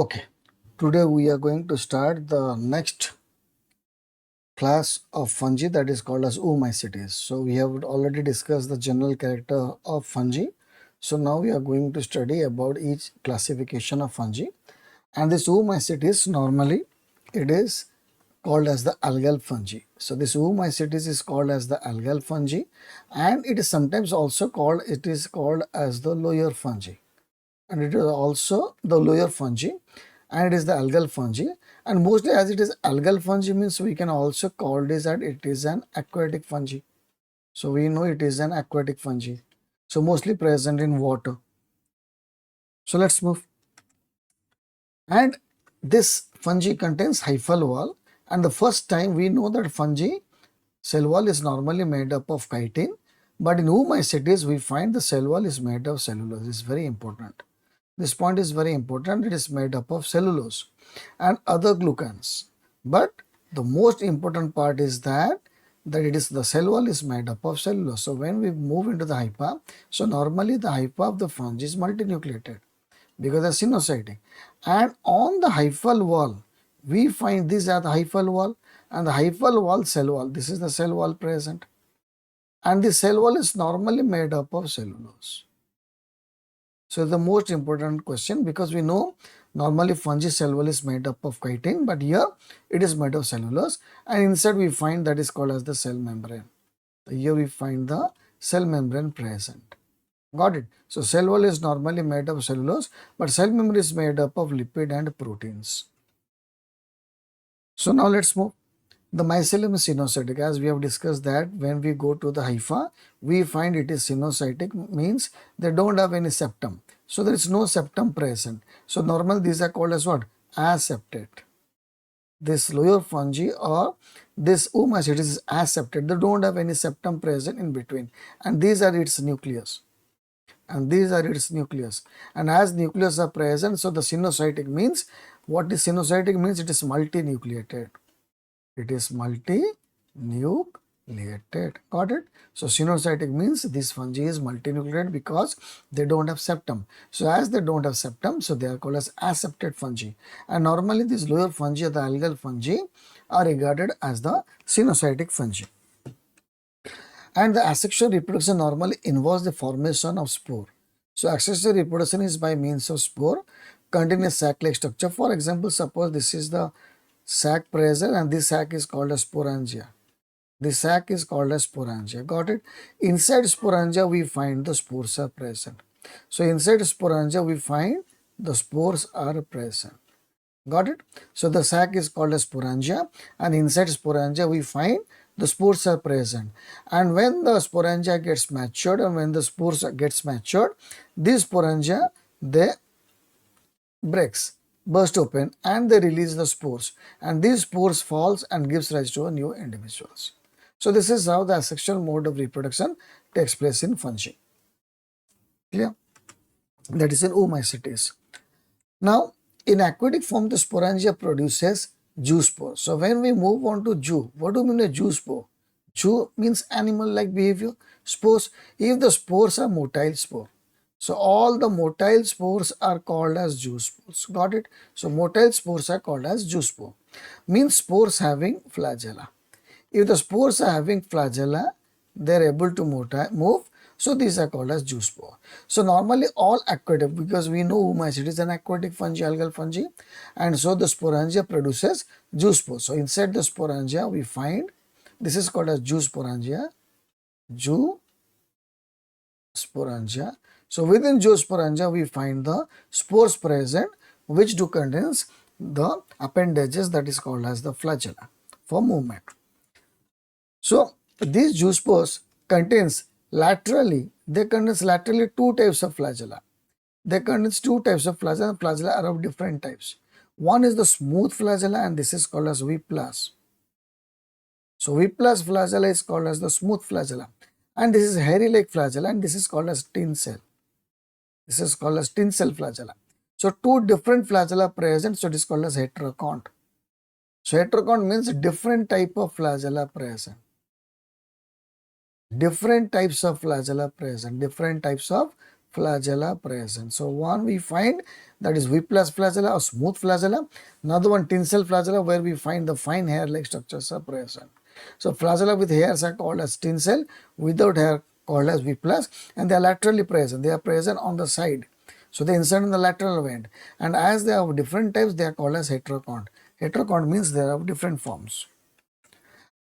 Okay, today we are going to start the next class of fungi that is called as Oomycetes. So we have already discussed the general character of fungi. So now we are going to study about each classification of fungi. And this Oomycetes normally it is called as the algal fungi. So this Oomycetes is called as the algal fungi, and it is sometimes also called as the lower fungi, and it is also the lower fungi, and it is the algal fungi. And mostly as it is algal fungi means we can also call this that it is an aquatic fungi. So we know it is an aquatic fungi, so mostly present in water. So let's move. And this fungi contains hyphal wall, and the first time we know that fungi cell wall is normally made up of chitin, but in Oomycetes we find the cell wall is made of cellulose. This is very important. This point is very important. It is made up of cellulose and other glucans. But the most important part is that it is the cell wall is made up of cellulose. So when we move into the hypha, so normally the hypha of the fungi is multinucleated because they are sinusoidal. And on the hyphal wall, we find this as the hyphal wall, and the hyphal wall cell wall. This is the cell wall present, and the cell wall is normally made up of cellulose. So the most important question, because we know normally fungi cell wall is made up of chitin, but here it is made of cellulose, and inside we find that is called as the cell membrane. So here we find the cell membrane present. Got it? So cell wall is normally made of cellulose, but cell membrane is made up of lipid and proteins. So now let's move. The mycelium is sinusoidal, as we have discussed that when we go to the hypha, we find it is sinusoidal, means they don't have any septum. So there is no septum present. So normally these are called as what? Aseptate. This lower fungi or this Oomycetes is aseptate. They don't have any septum present in between, and these are its nucleus. And as nucleus are present, so the sinusoidal means, what is sinusoidal means? It is multinucleated. It is multinucleated. Got it? So sinusoidal means this fungi is multinucleated because they don't have septum. So as they don't have septum, so they are called as aseptate fungi. And normally these lower fungi or the algal fungi are regarded as the sinusoidal fungi. And the asexual reproduction normally involves the formation of spore. So asexual reproduction is by means of spore containing a sac-like structure. For example, suppose this is the sac present, and this sac is called as sporangia. This sac is called as sporangia. Got it? Inside sporangia we find the spores are present. So inside sporangia we find the spores are present. Got it? So the sac is called as sporangia, and inside sporangia we find the spores are present. And when the sporangia gets matured, and when the spores gets matured, these sporangia they burst open, and they release the spores, and these spores falls and gives rise to a new individuals. So this is how the asexual mode of reproduction takes place in fungi. Clear? That is in Oomycetes. Now in aquatic form, the sporangia produces zoospores. So when we move on to zoo, what do you mean a zoospore? Zoo means animal-like behavior. Spores, if the spores are motile spore, so all the motile spores are called as zoospores. Got it? So motile spores are called as zoospore. Means spores having flagella. If the spores are having flagella, they are able to move. So these are called as zoospore. So normally all aquatic, because we know Oomycetes is an aquatic fungi, algal fungi, and so the sporangia produces zoospore. So inside the sporangia we find, this is called as zoosporangia. Zoosporangia. So within zoosporangia we find the spores present, which do contains the appendages that is called as the flagella for movement. So these zoospores contains laterally two types of flagella. They contains two types of flagella. Flagella are of different types. One is the smooth flagella, and this is called as whiplash. So whiplash flagella is called as the smooth flagella, and this is hairy-like flagella, and this is called as tinsel. This is called as tinsel flagella. So two different flagella present, so it is called as heterokont. So heterokont means different type of flagella present. Different types of flagella present. Different types of flagella present. So one we find that is whiplash flagella or smooth flagella. Another one tinsel flagella where we find the fine hair-like structures are present. So flagella with hairs are called as tinsel, without hair called as whiplash, and they are laterally present. They are present on the side. So they insert in the lateral end, and as they have different types, they are called as heterokont. Heterokont means they have different forms.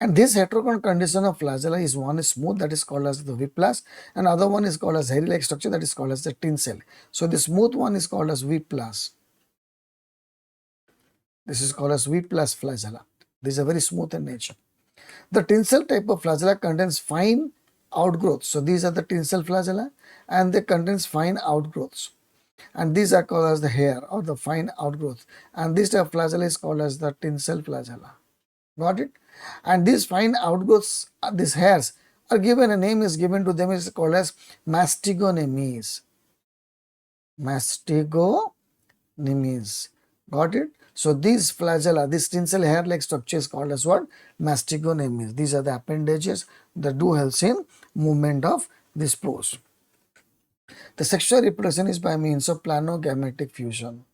And this heterokont condition of flagella is one is smooth, that is called as the whiplash, and other one is called as hairy-like structure, that is called as the tinsel. So the smooth one is called as whiplash. This is called as whiplash flagella. This is a very smooth in nature. The tinsel type of flagella contains fine outgrowths. So these are the tinsel flagella, and they contains fine outgrowths. And these are called as the hair or the fine outgrowth. And this type of flagella is called as the tinsel flagella. Got it? And these fine outgrowths, these hairs are given, a name is given to them, is called as mastigonemes. Mastigonemes. Got it? So these flagella, this tinsel hair-like structure is called as what? Mastigonemes. These are the appendages that do help in movement of the spores. The sexual reproduction is by means of planogametic fusion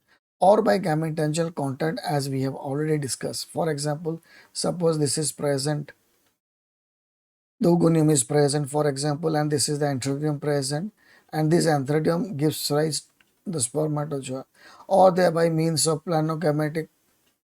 or by gametangential contact, as we have already discussed. For example, suppose this is present, the oogonium is present, for example, and this is the antheridium present, and this antheridium gives rise to the spermatozoa, or they by means of planogametic,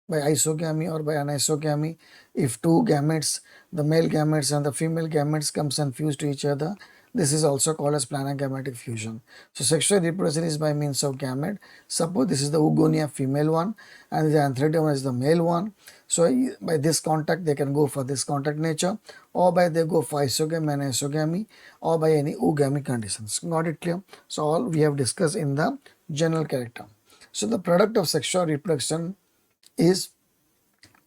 by isogamy or by anisogamy, if two gametes, the male gametes and the female gametes comes and fuse to each other, this is also called as planogametic fusion. So sexual reproduction is by means of gamete. Suppose this is the oogonia female one and the antheridium is the male one. So by this contact they can go for this contact nature, or by they go for isogamy and isogamy, or by any oogamy conditions. Got it clear? So all we have discussed in the general character. So the product of sexual reproduction is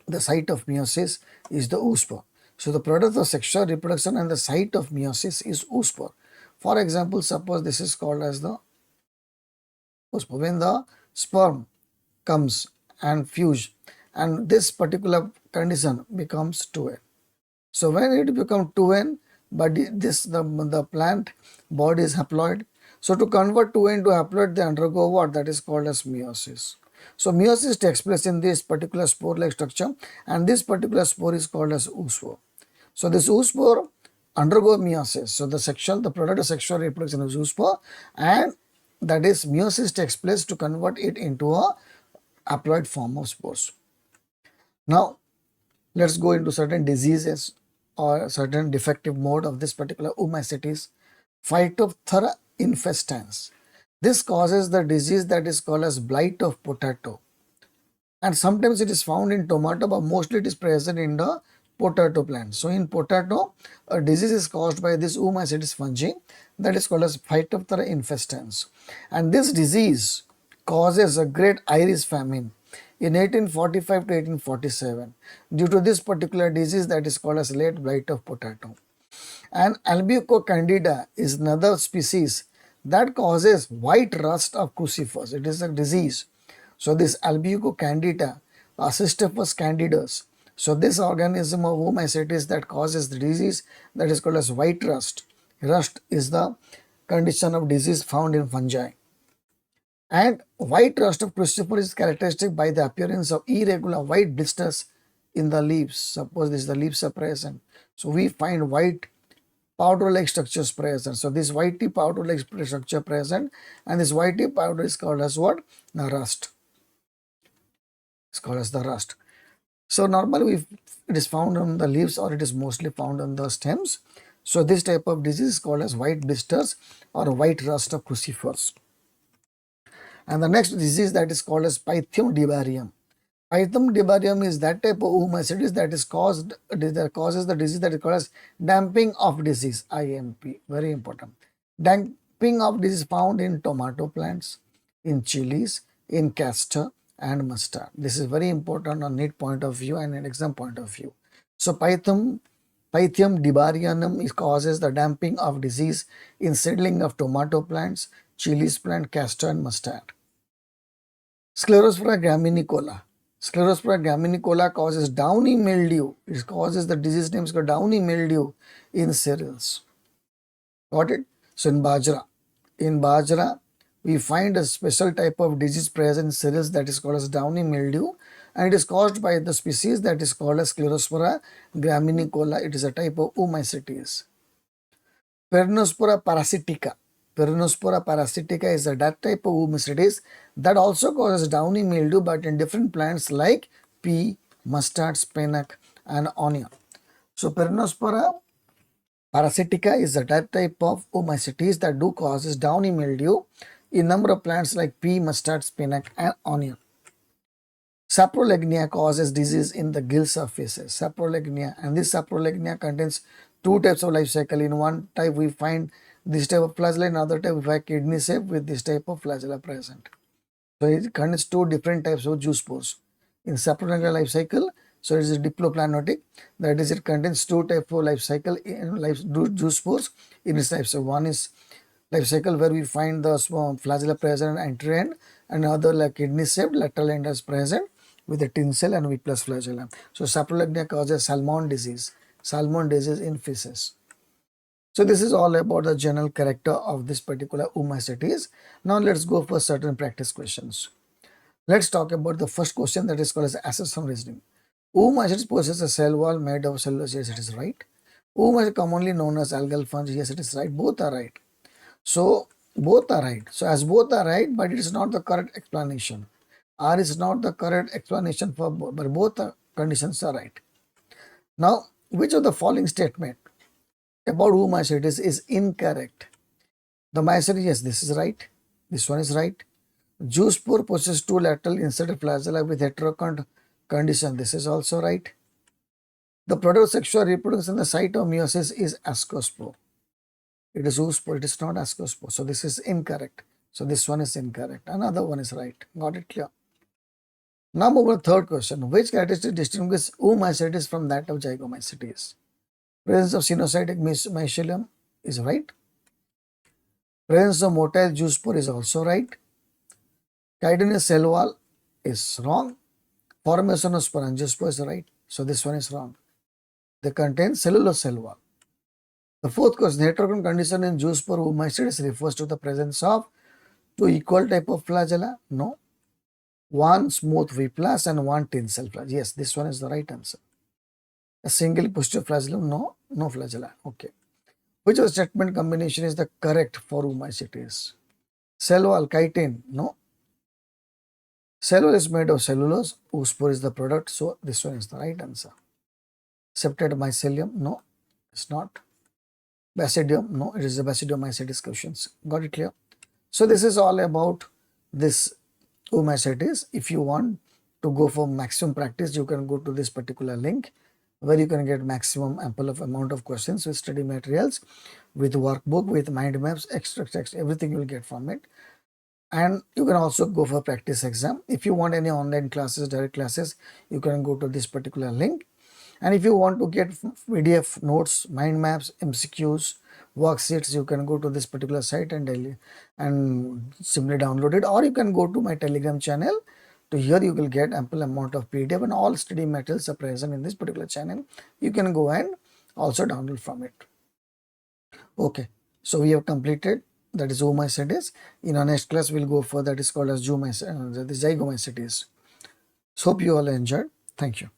the site of meiosis is the oospore. So the product of sexual reproduction and the site of meiosis is oospore. For example, suppose this is called as the oospore. When the sperm comes and fuse, and this particular condition becomes 2n. So when it becomes 2n, but the plant body is haploid. So to convert 2n to haploid, they undergo what? That is called as meiosis. So meiosis takes place in this particular spore-like structure, and this particular spore is called as oospore. So this oospore undergo meiosis. So the product of sexual reproduction is oospore, and that is meiosis takes place to convert it into a haploid form of spores. Now let's go into certain diseases or certain defective mode of this particular Oomycetes. Phytophthora infestans. This causes the disease that is called as blight of potato, and sometimes it is found in tomato, but mostly it is present in the potato plant. So in potato, a disease is caused by this Oomycetes fungi that is called as Phytophthora infestans, and this disease causes a great Irish famine in 1845 to 1847 due to this particular disease that is called as late blight of potato. And Albugo candida is another species that causes white rust of crucifers. It is a disease. So this Albugo candida, Asystopus candidus. So this organism of Oomycetes that causes the disease that is called as white rust. Rust is the condition of disease found in fungi. And white rust of crucifer is characteristic by the appearance of irregular white blisters in the leaves. Suppose this the leaves are present. So we find white powder-like structures present. So this whitey powder-like structure present, and this whitey powder is called as what? The rust. It's called as the rust. So normally it is found on the leaves, or it is mostly found on the stems. So this type of disease is called as white blisters or white rust of crucifers. And the next disease that is called as Pythium dibarium. Pythium dibarium is that type of Oomycetes that causes the disease that is called as damping of disease, IMP. Very important. Damping of disease found in tomato plants, in chilies, in castor and mustard. This is very important on NEET point of view and an exam point of view. So Pythium dibarium causes the damping of disease in seedling of tomato plants, chilies plant, castor and mustard. Sclerospora graminicola. Sclerospora graminicola causes downy mildew. It causes the disease name is called downy mildew in cereals. Got it? So in bajra. In bajra, we find a special type of disease present in cereals that is called as downy mildew, and it is caused by the species that is called as Sclerospora graminicola. It is a type of Oomycetes. Peronospora parasitica. Peronospora parasitica is a that type of Oomycetes that also causes downy mildew, but in different plants like pea, mustard, spinach, and onion. So Peronospora parasitica is a that type of Oomycetes that do causes downy mildew in number of plants like pea, mustard, spinach, and onion. Saprolegnia causes disease in the gill surfaces. Saprolegnia, and this saprolegnia contains two types of life cycle. In one type we find this type of flagella, in another type we find kidney shape with this type of flagella present. So it contains two different types of zoospores. In Saprolegnia life cycle, so it is a diploplanotic, that is it contains two types of life cycle in zoospores in its types. So one is life cycle where we find the flagella present at entry end, and another like kidney shaped lateral end is present with a tinsel and V plus flagella. So Saprolegnia causes salmon disease in fishes. So this is all about the general character of this particular Oomycetes. Now let's go for certain practice questions. Let's talk about the first question, that is called as assertion-reasoning. Oomycetes possesses a cell wall made of cellulose. Yes, it is right. Oomycetes commonly known as algal fungi. Yes, it is right. Both are right. So both are right. So as both are right, but it is not the correct explanation. R is not the correct explanation for both, but both conditions are right. Now, which of the following statement about Oomycetes is incorrect? The mycelium, yes, this is right. This one is right. Zoospore possesses two lateral inserted flagella with heterokont condition. This is also right. The product of sexual reproduction in the site of meiosis is ascospore. It is oospore, it is not ascospore. So this is incorrect. So this one is incorrect. Another one is right. Got it clear? Now move on to the third question. Which characteristic distinguishes Oomycetes from that of Zygomycetes? Presence of Coenocytic Mycelium is right. Presence of motile zoospore is also right. Chitinous cell wall is wrong. Formation of Sporangia is right. So this one is wrong. They contain cellulose cell wall. The fourth question, heterokont condition in Zoospore Oomycetes refers to the presence of two equal type of flagella? No. One smooth V plus and one tinsel flagella. Yes, this one is the right answer. A single posterior flagellum? No, no flagella. Okay. Which of the statement combination is the correct for Oomycetes? Cell wall, chitin? No. Cell wall is made of cellulose. Oospore is the product. So this one is the right answer. Septate mycelium? No, it's not. Basidium? No, it is the Basidiomycetes questions. Got it clear? So this is all about this Oomycetes. If you want to go for maximum practice, you can go to this particular link where you can get maximum ample of amount of questions with study materials, with workbook, with mind maps, extra text, everything you will get from it. And you can also go for practice exam. If you want any online classes, direct classes, you can go to this particular link. And if you want to get PDF notes, mind maps, MCQs, worksheets, you can go to this particular site and simply download it, or you can go to my Telegram channel. To here you will get ample amount of PDF and all study materials are present in this particular channel. You can go and also download from it. Okay, so we have completed, that is Oomycetes. In our next class, we'll go for that is called as Zygomycetes. So hope you all enjoyed. Thank you.